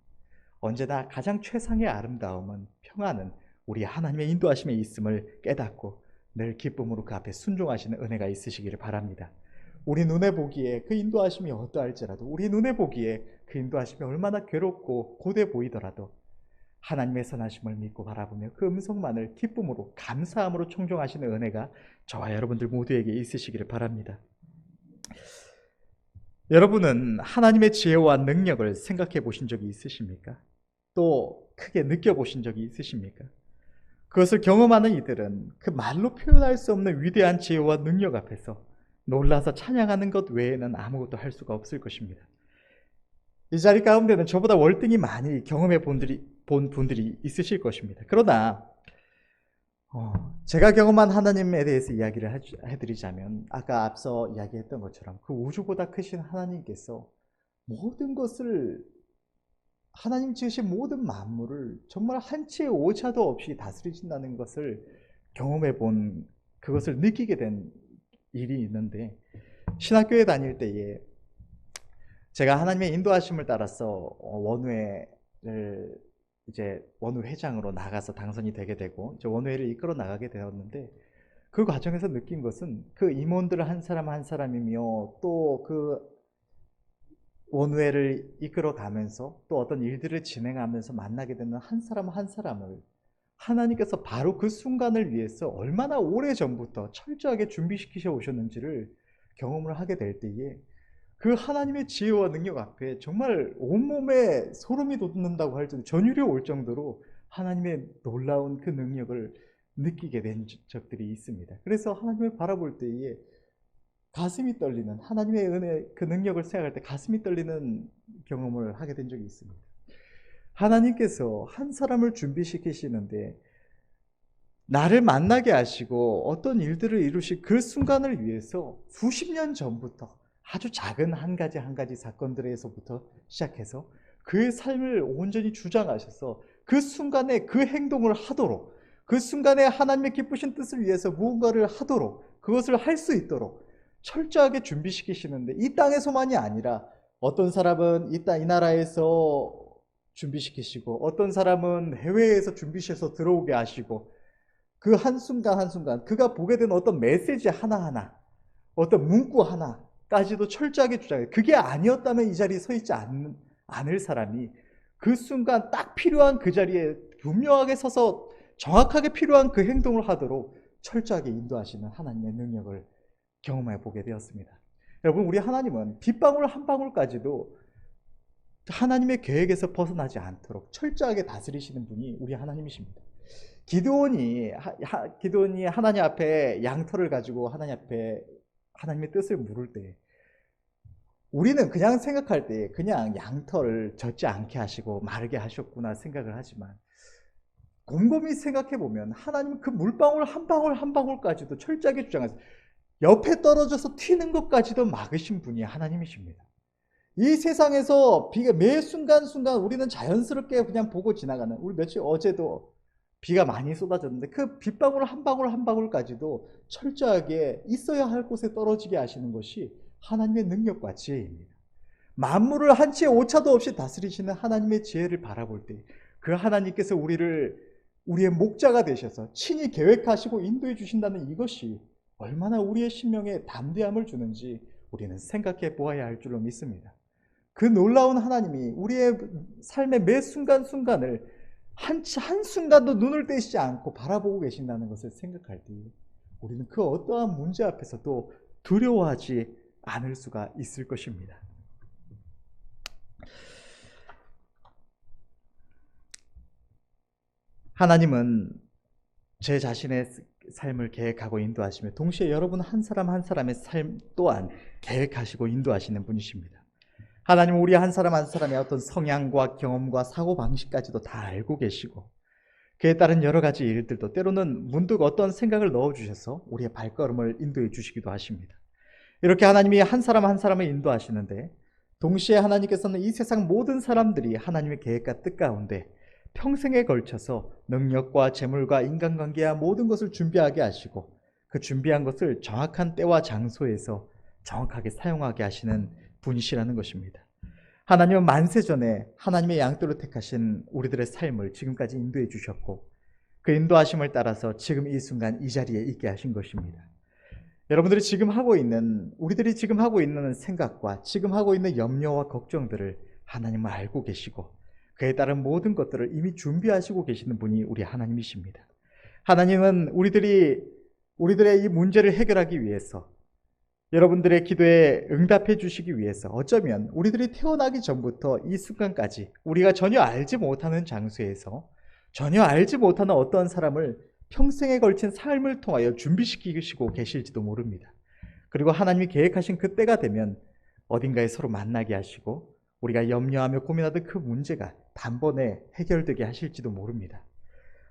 언제나 가장 최상의 아름다움은 평안은 우리 하나님의 인도하심에 있음을 깨닫고 늘 기쁨으로 그 앞에 순종하시는 은혜가 있으시기를 바랍니다. 우리 눈에 보기에 그 인도하심이 어떠할지라도 우리 눈에 보기에 그 인도하심이 얼마나 괴롭고 고돼 보이더라도 하나님의 선하심을 믿고 바라보며 그 음성만을 기쁨으로 감사함으로 청종하시는 은혜가 저와 여러분들 모두에게 있으시기를 바랍니다. 여러분은 하나님의 지혜와 능력을 생각해 보신 적이 있으십니까? 또 크게 느껴보신 적이 있으십니까? 그것을 경험하는 이들은 그 말로 표현할 수 없는 위대한 지혜와 능력 앞에서 놀라서 찬양하는 것 외에는 아무것도 할 수가 없을 것입니다. 이 자리 가운데는 저보다 월등히 많이 경험해 본 분들이 있으실 것입니다. 그러나 제가 경험한 하나님에 대해서 이야기를 해드리자면 아까 앞서 이야기했던 것처럼 그 우주보다 크신 하나님께서 모든 것을 하나님 지으신 모든 만물을 정말 한치의 오차도 없이 다스리신다는 것을 경험해 본 그것을 느끼게 된 일이 있는데 신학교에 다닐 때에 제가 하나님의 인도하심을 따라서 원우회를 이제 원우회장으로 나가서 당선이 되게 되고 이제 원우회를 이끌어 나가게 되었는데 그 과정에서 느낀 것은 그 임원들 한 사람 한 사람이며 또 그 원우회를 이끌어 가면서 또 어떤 일들을 진행하면서 만나게 되는 한 사람 한 사람을 하나님께서 바로 그 순간을 위해서 얼마나 오래전부터 철저하게 준비시키셔 오셨는지를 경험을 하게 될 때에 그 하나님의 지혜와 능력 앞에 정말 온몸에 소름이 돋는다고 할 정도, 전율이 올 정도로 하나님의 놀라운 그 능력을 느끼게 된 적들이 있습니다. 그래서 하나님을 바라볼 때에 가슴이 떨리는, 하나님의 은혜 그 능력을 생각할 때 가슴이 떨리는 경험을 하게 된 적이 있습니다. 하나님께서 한 사람을 준비시키시는데 나를 만나게 하시고 어떤 일들을 이루실 그 순간을 위해서 수십 년 전부터 아주 작은 한 가지 사건들에서부터 시작해서 그의 삶을 온전히 주장하셔서 그 순간에 그 행동을 하도록, 그 순간에 하나님의 기쁘신 뜻을 위해서 무언가를 하도록, 그것을 할 수 있도록 철저하게 준비시키시는데, 이 땅에서만이 아니라 어떤 사람은 이 나라에서 준비시키시고, 어떤 사람은 해외에서 준비시켜서 들어오게 하시고, 그 한순간 한순간 그가 보게 되는 어떤 메시지 하나하나, 어떤 문구 하나까지도 철저하게 주장해요. 그게 아니었다면 이 자리에 서 있지 않을 사람이 그 순간 딱 필요한 그 자리에 분명하게 서서 정확하게 필요한 그 행동을 하도록 철저하게 인도하시는 하나님의 능력을 경험해 보게 되었습니다. 여러분, 우리 하나님은 빗방울 한 방울까지도 하나님의 계획에서 벗어나지 않도록 철저하게 다스리시는 분이 우리 하나님이십니다. 기드온이 하나님 앞에 양털을 가지고 하나님 앞에 하나님의 뜻을 물을 때, 우리는 그냥 생각할 때 그냥 양털을 젖지 않게 하시고 마르게 하셨구나 생각을 하지만, 곰곰이 생각해 보면 하나님은 그 물방울 한 방울 한 방울까지도 철저하게 주장하세요. 옆에 떨어져서 튀는 것까지도 막으신 분이 하나님이십니다. 이 세상에서 비가 매 순간순간 우리는 자연스럽게 그냥 보고 지나가는, 우리 어제도 비가 많이 쏟아졌는데 그 빗방울 한 방울 한 방울까지도 철저하게 있어야 할 곳에 떨어지게 하시는 것이 하나님의 능력과 지혜입니다. 만물을 한치의 오차도 없이 다스리시는 하나님의 지혜를 바라볼 때, 그 하나님께서 우리의 목자가 되셔서 친히 계획하시고 인도해 주신다는 이것이 얼마나 우리의 심령에 담대함을 주는지 우리는 생각해 보아야 할 줄로 믿습니다. 그 놀라운 하나님이 우리의 삶의 매 순간순간을 한순간도 눈을 떼시지 않고 바라보고 계신다는 것을 생각할 때, 우리는 그 어떠한 문제 앞에서도 두려워하지 않을 수가 있을 것입니다. 하나님은 제 자신의 삶을 계획하고 인도하시며 동시에 여러분 한 사람 한 사람의 삶 또한 계획하시고 인도하시는 분이십니다. 하나님은 우리 한 사람 한 사람의 어떤 성향과 경험과 사고방식까지도 다 알고 계시고, 그에 따른 여러 가지 일들도 때로는 문득 어떤 생각을 넣어주셔서 우리의 발걸음을 인도해 주시기도 하십니다. 이렇게 하나님이 한 사람 한 사람을 인도하시는데, 동시에 하나님께서는 이 세상 모든 사람들이 하나님의 계획과 뜻 가운데 평생에 걸쳐서 능력과 재물과 인간관계와 모든 것을 준비하게 하시고, 그 준비한 것을 정확한 때와 장소에서 정확하게 사용하게 하시는 분이시라는 것입니다. 하나님은 만세전에 하나님의 양떼로 택하신 우리들의 삶을 지금까지 인도해 주셨고, 그 인도하심을 따라서 지금 이 순간 이 자리에 있게 하신 것입니다. 우리들이 지금 하고 있는 생각과 지금 하고 있는 염려와 걱정들을 하나님은 알고 계시고, 그에 따른 모든 것들을 이미 준비하시고 계시는 분이 우리 하나님이십니다. 하나님은 우리들의 이 문제를 해결하기 위해서, 여러분들의 기도에 응답해 주시기 위해서, 어쩌면 우리들이 태어나기 전부터 이 순간까지 우리가 전혀 알지 못하는 장소에서 전혀 알지 못하는 어떤 사람을 평생에 걸친 삶을 통하여 준비시키시고 계실지도 모릅니다. 그리고 하나님이 계획하신 그 때가 되면 어딘가에 서로 만나게 하시고, 우리가 염려하며 고민하던 그 문제가 단번에 해결되게 하실지도 모릅니다.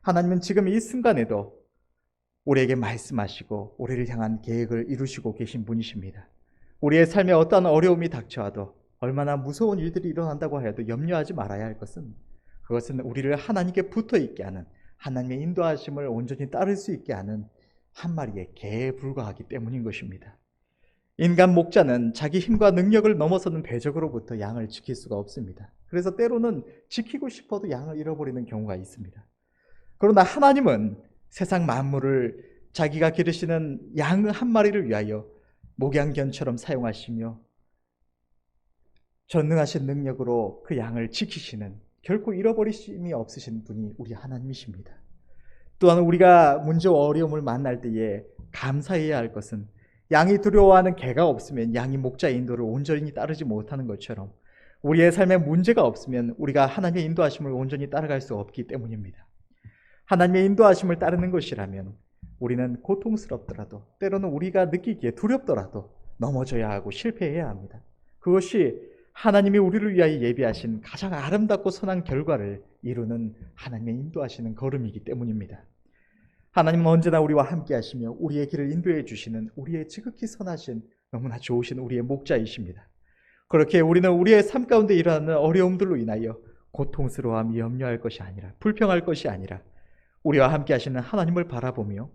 하나님은 지금 이 순간에도 우리에게 말씀하시고 우리를 향한 계획을 이루시고 계신 분이십니다. 우리의 삶에 어떠한 어려움이 닥쳐와도, 얼마나 무서운 일들이 일어난다고 해도 염려하지 말아야 할 것은, 그것은 우리를 하나님께 붙어 있게 하는, 하나님의 인도하심을 온전히 따를 수 있게 하는 한 마리의 개에 불과하기 때문인 것입니다. 인간 목자는 자기 힘과 능력을 넘어서는 배적으로부터 양을 지킬 수가 없습니다. 그래서 때로는 지키고 싶어도 양을 잃어버리는 경우가 있습니다. 그러나 하나님은 세상 만물을 자기가 기르시는 양 한 마리를 위하여 목양견처럼 사용하시며 전능하신 능력으로 그 양을 지키시는, 결코 잃어버리심이 없으신 분이 우리 하나님이십니다. 또한 우리가 문제와 어려움을 만날 때에 감사해야 할 것은, 양이 두려워하는 개가 없으면 양이 목자의 인도를 온전히 따르지 못하는 것처럼, 우리의 삶에 문제가 없으면 우리가 하나님의 인도하심을 온전히 따라갈 수 없기 때문입니다. 하나님의 인도하심을 따르는 것이라면 우리는 고통스럽더라도, 때로는 우리가 느끼기에 두렵더라도 넘어져야 하고 실패해야 합니다. 그것이 하나님이 우리를 위하여 예비하신 가장 아름답고 선한 결과를 이루는 하나님의 인도하시는 걸음이기 때문입니다. 하나님은 언제나 우리와 함께 하시며 우리의 길을 인도해 주시는, 우리의 지극히 선하신, 너무나 좋으신 우리의 목자이십니다. 그렇게 우리는 우리의 삶 가운데 일어나는 어려움들로 인하여 고통스러워하며 염려할 것이 아니라, 불평할 것이 아니라, 우리와 함께 하시는 하나님을 바라보며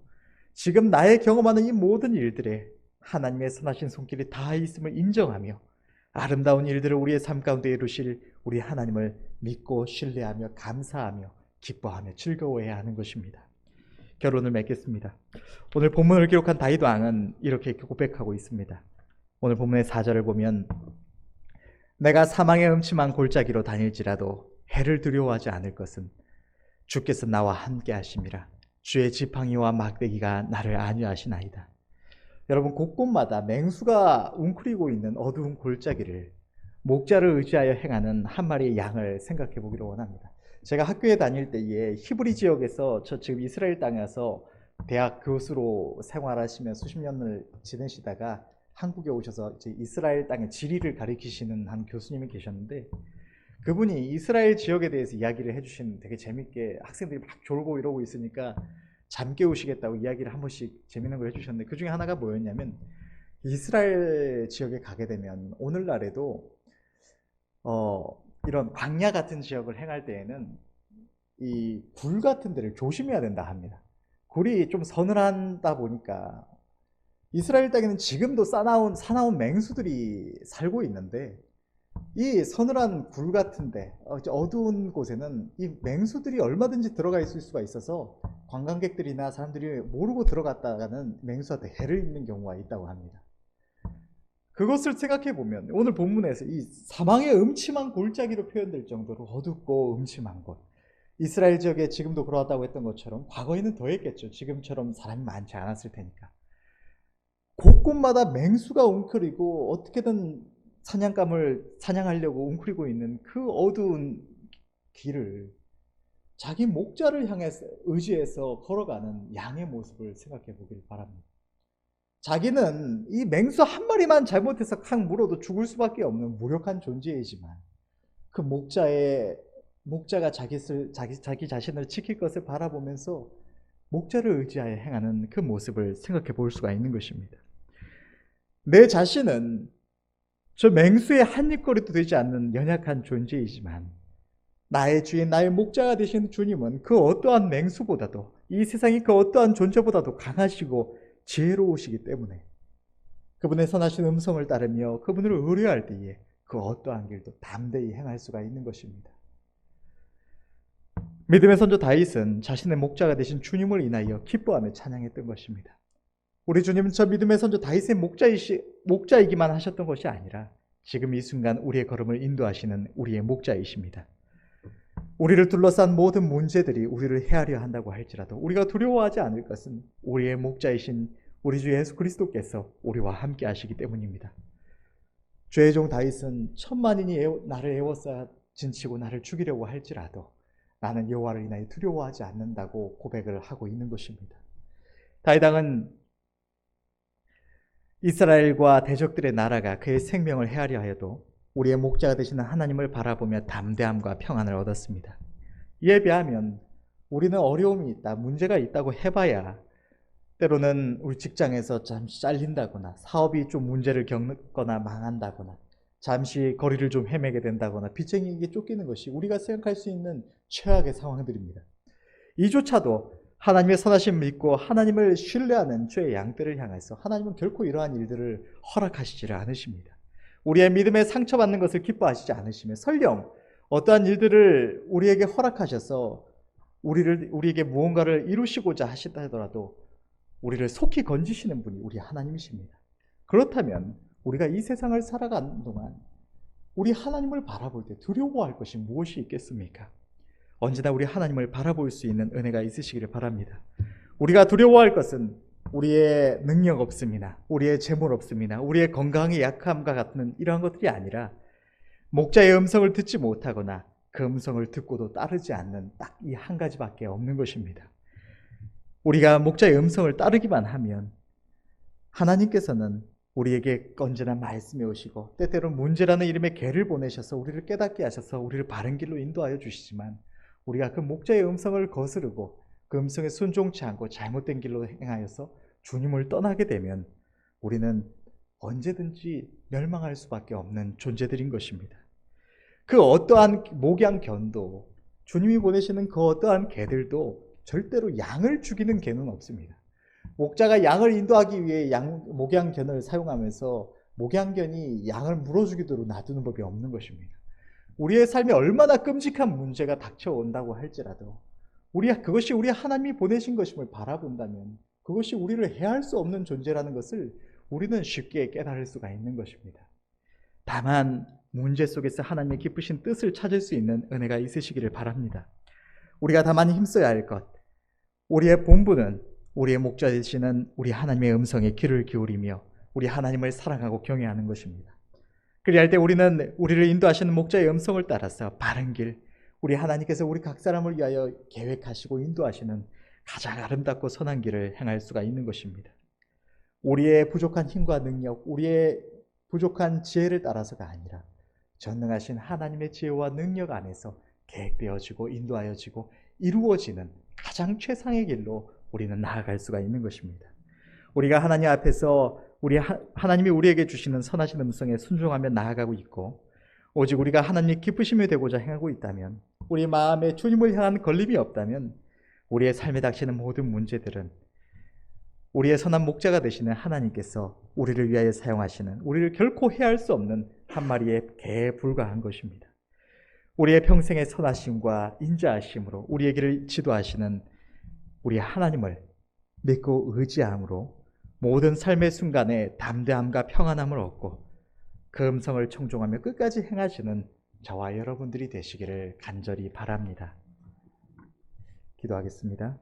지금 나의 경험하는 이 모든 일들에 하나님의 선하신 손길이 다 있음을 인정하며 아름다운 일들을 우리의 삶 가운데 이루실 우리 하나님을 믿고 신뢰하며 감사하며 기뻐하며 즐거워해야 하는 것입니다. 결론을 맺겠습니다. 오늘 본문을 기록한 다윗 왕은 이렇게 고백하고 있습니다. 오늘 본문의 4절을 보면 내가 사망의 음침한 골짜기로 다닐지라도 해를 두려워하지 않을 것은 주께서 나와 함께 하심이라. 주의 지팡이와 막대기가 나를 안위하시나이다. 여러분, 곳곳마다 맹수가 웅크리고 있는 어두운 골짜기를 목자를 의지하여 행하는 한 마리의 양을 생각해 보기를 원합니다. 제가 학교에 다닐 때에 히브리 지역에서, 저 지금 이스라엘 땅에 와서 대학 교수로 생활하시며 수십 년을 지내시다가 한국에 오셔서 이제 이스라엘 땅의 지리를 가르치시는 한 교수님이 계셨는데, 그분이 이스라엘 지역에 대해서 이야기를 해주시는, 되게 재밌게 학생들이 막 졸고 이러고 있으니까 잠 깨우시겠다고 이야기를 한 번씩 재밌는 걸 해주셨는데, 그 중에 하나가 뭐였냐면, 이스라엘 지역에 가게 되면 오늘날에도 이런 광야 같은 지역을 행할 때에는 이 굴 같은 데를 조심해야 된다 합니다. 굴이 좀 서늘하다 보니까 이스라엘 땅에는 지금도 사나운 맹수들이 살고 있는데, 이 서늘한 굴 같은데 어두운 곳에는 이 맹수들이 얼마든지 들어가 있을 수가 있어서 관광객들이나 사람들이 모르고 들어갔다가는 맹수한테 해를 입는 경우가 있다고 합니다. 그것을 생각해 보면 오늘 본문에서 이 사망의 음침한 골짜기로 표현될 정도로 어둡고 음침한 곳, 이스라엘 지역에 지금도 그러하다고 했던 것처럼 과거에는 더했겠죠. 지금처럼 사람이 많지 않았을 테니까. 곳곳마다 맹수가 웅크리고 어떻게든 사냥감을 사냥하려고 웅크리고 있는 그 어두운 길을 자기 목자를 향해서 의지해서 걸어가는 양의 모습을 생각해 보길 바랍니다. 자기는 이 맹수 한 마리만 잘못해서 칵 물어도 죽을 수밖에 없는 무력한 존재이지만, 그 목자가 자기 자신을 지킬 것을 바라보면서 목자를 의지하여 행하는 그 모습을 생각해 볼 수가 있는 것입니다. 내 자신은 저 맹수의 한 입거리도 되지 않는 연약한 존재이지만, 나의 주인, 나의 목자가 되신 주님은 그 어떠한 맹수보다도, 이 세상의 그 어떠한 존재보다도 강하시고 지혜로우시기 때문에 그분의 선하신 음성을 따르며 그분을 의뢰할 때에 그 어떠한 길도 담대히 행할 수가 있는 것입니다. 믿음의 선조 다윗은 자신의 목자가 되신 주님을 인하여 기뻐하며 찬양했던 것입니다. 우리 주님은 저 믿음의 선조 다윗의 목자이기만 하셨던 것이 아니라 지금 이 순간 우리의 걸음을 인도하시는 우리의 목자이십니다. 우리를 둘러싼 모든 문제들이 우리를 헤아려 한다고 할지라도 우리가 두려워하지 않을 것은 우리의 목자이신 우리 주 예수 그리스도께서 우리와 함께 하시기 때문입니다. 죄의 종 다윗은 천만인이 나를 애워싸 진치고 나를 죽이려고 할지라도 나는 여호와를 인하여 두려워하지 않는다고 고백을 하고 있는 것입니다. 다윗 왕은 이스라엘과 대적들의 나라가 그의 생명을 헤아려 하여도 우리의 목자가 되시는 하나님을 바라보며 담대함과 평안을 얻었습니다. 이에 비하면 우리는 어려움이 있다, 문제가 있다고 해봐야 때로는 우리 직장에서 잠시 잘린다거나, 사업이 좀 문제를 겪거나 망한다거나, 잠시 거리를 좀 헤매게 된다거나, 빚쟁이에게 쫓기는 것이 우리가 생각할 수 있는 최악의 상황들입니다. 이조차도 하나님의 선하심 믿고 하나님을 신뢰하는 죄의 양떼를 향해서 하나님은 결코 이러한 일들을 허락하시지를 않으십니다. 우리의 믿음에 상처받는 것을 기뻐하시지 않으시며 설령 어떠한 일들을 우리에게 허락하셔서 우리에게 무언가를 이루시고자 하신다 하더라도 우리를 속히 건지시는 분이 우리 하나님이십니다. 그렇다면 우리가 이 세상을 살아가는 동안 우리 하나님을 바라볼 때 두려워할 것이 무엇이 있겠습니까? 언제나 우리 하나님을 바라볼 수 있는 은혜가 있으시기를 바랍니다. 우리가 두려워할 것은 우리의 능력 없음이나 우리의 재물 없음이나 우리의 건강의 약함과 같은 이러한 것들이 아니라 목자의 음성을 듣지 못하거나 그 음성을 듣고도 따르지 않는 딱 이 한 가지밖에 없는 것입니다. 우리가 목자의 음성을 따르기만 하면 하나님께서는 우리에게 언제나 말씀해 오시고 때때로 문제라는 이름의 개를 보내셔서 우리를 깨닫게 하셔서 우리를 바른 길로 인도하여 주시지만, 우리가 그 목자의 음성을 거스르고 그 음성에 순종치 않고 잘못된 길로 행하여서 주님을 떠나게 되면 우리는 언제든지 멸망할 수밖에 없는 존재들인 것입니다. 그 어떠한 목양견도, 주님이 보내시는 그 어떠한 개들도 절대로 양을 죽이는 개는 없습니다. 목자가 양을 인도하기 위해 목양견을 사용하면서 목양견이 양을 물어주기도록 놔두는 법이 없는 것입니다. 우리의 삶에 얼마나 끔찍한 문제가 닥쳐온다고 할지라도 그것이 우리 하나님이 보내신 것임을 바라본다면 그것이 우리를 해할 수 없는 존재라는 것을 우리는 쉽게 깨달을 수가 있는 것입니다. 다만 문제 속에서 하나님의 기쁘신 뜻을 찾을 수 있는 은혜가 있으시기를 바랍니다. 우리가 다만 힘써야 할 것, 우리의 본분은 우리의 목자 되시는 우리 하나님의 음성에 귀를 기울이며 우리 하나님을 사랑하고 경외하는 것입니다. 그리할 때 우리는 우리를 인도하시는 목자의 음성을 따라서 바른 길, 우리 하나님께서 우리 각 사람을 위하여 계획하시고 인도하시는 가장 아름답고 선한 길을 행할 수가 있는 것입니다. 우리의 부족한 힘과 능력, 우리의 부족한 지혜를 따라서가 아니라 전능하신 하나님의 지혜와 능력 안에서 계획되어지고 인도하여지고 이루어지는 가장 최상의 길로 우리는 나아갈 수가 있는 것입니다. 우리가 하나님 앞에서 하나님이 우리에게 주시는 선하신 음성에 순종하며 나아가고 있고 오직 우리가 하나님의 기쁘심이 되고자 행하고 있다면 우리 마음에 주님을 향한 걸림이 없다면 우리의 삶에 닥치는 모든 문제들은 우리의 선한 목자가 되시는 하나님께서 우리를 위하여 사용하시는 우리를 결코 해할 수 없는 한 마리의 개에 불과한 것입니다. 우리의 평생의 선하심과 인자하심으로 우리의 길을 지도하시는 우리 하나님을 믿고 의지함으로 모든 삶의 순간에 담대함과 평안함을 얻고 그 음성을 청종하며 끝까지 행하시는 저와 여러분들이 되시기를 간절히 바랍니다. 기도하겠습니다.